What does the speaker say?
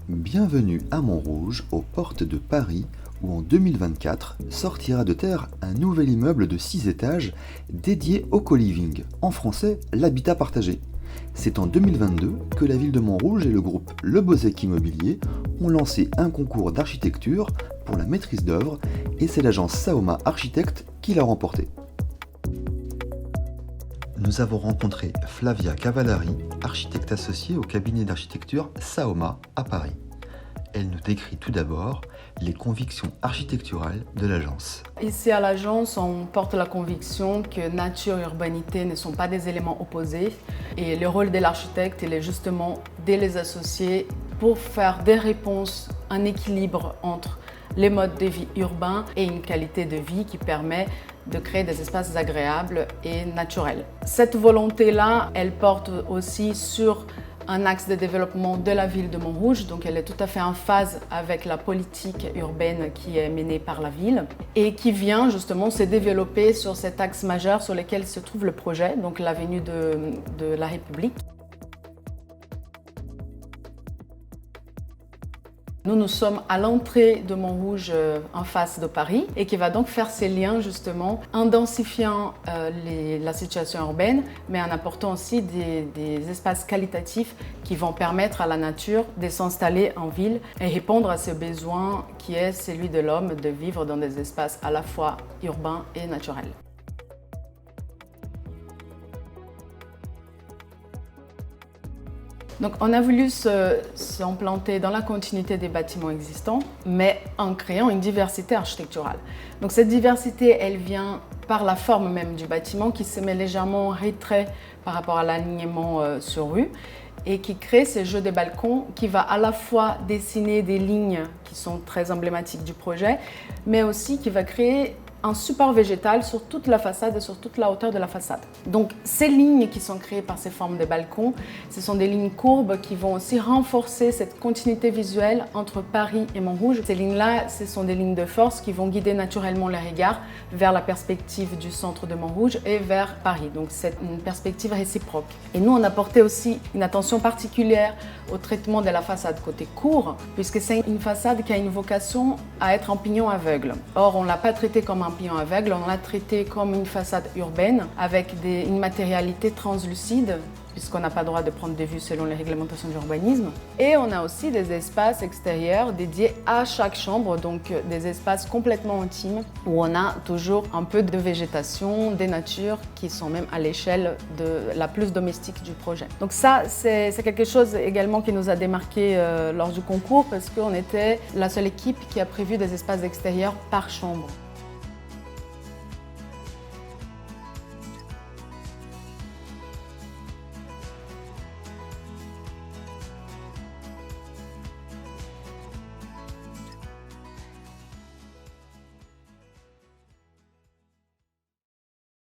Bienvenue à Montrouge, aux portes de Paris, où en 2024 sortira de terre un nouvel immeuble de 6 étages dédié au co-living, en français l'habitat partagé. C'est en 2022 que la ville de Montrouge et le groupe Le Bozec Immobilier ont lancé un concours d'architecture pour la maîtrise d'œuvre et c'est l'agence Saoma Architecte qui l'a remporté. Nous avons rencontré Flavia Cavallari, architecte associée au cabinet d'architecture Saoma à Paris. Elle nous décrit tout d'abord les convictions architecturales de l'agence. Ici à l'agence, on porte la conviction que nature et urbanité ne sont pas des éléments opposés et le rôle de l'architecte il est justement de les associer pour faire des réponses, un équilibre entre les modes de vie urbains et une qualité de vie qui permet de créer des espaces agréables et naturels. Cette volonté-là, elle porte aussi sur un axe de développement de la ville de Montrouge, donc elle est tout à fait en phase avec la politique urbaine qui est menée par la ville et qui vient justement se développer sur cet axe majeur sur lequel se trouve le projet, donc l'avenue de la République. Nous sommes à l'entrée de Montrouge en face de Paris et qui va donc faire ces liens justement en densifiant la situation urbaine mais en apportant aussi des espaces qualitatifs qui vont permettre à la nature de s'installer en ville et répondre à ce besoin qui est celui de l'homme de vivre dans des espaces à la fois urbains et naturels. Donc on a voulu s'implanter dans la continuité des bâtiments existants, mais en créant une diversité architecturale. Donc cette diversité, elle vient par la forme même du bâtiment qui se met légèrement en retrait par rapport à l'alignement sur rue et qui crée ce jeu des balcons qui va à la fois dessiner des lignes qui sont très emblématiques du projet, mais aussi qui va créer un support végétal sur toute la façade et sur toute la hauteur de la façade. Donc ces lignes qui sont créées par ces formes de balcons, ce sont des lignes courbes qui vont aussi renforcer cette continuité visuelle entre Paris et Montrouge. Ces lignes-là, ce sont des lignes de force qui vont guider naturellement les regards vers la perspective du centre de Montrouge et vers Paris. Donc c'est une perspective réciproque. Et nous, on a porté aussi une attention particulière au traitement de la façade côté cour, puisque c'est une façade qui a une vocation à être en pignon aveugle. Or, on ne l'a pas traité comme un pignon aveugle, on l'a traité comme une façade urbaine avec une matérialité translucide, puisqu'on n'a pas le droit de prendre des vues selon les réglementations d'urbanisme. Et on a aussi des espaces extérieurs dédiés à chaque chambre, donc des espaces complètement intimes où on a toujours un peu de végétation, des natures qui sont même à l'échelle de la plus domestique du projet. Donc ça, c'est quelque chose également qui nous a démarqué lors du concours parce qu'on était la seule équipe qui a prévu des espaces extérieurs par chambre.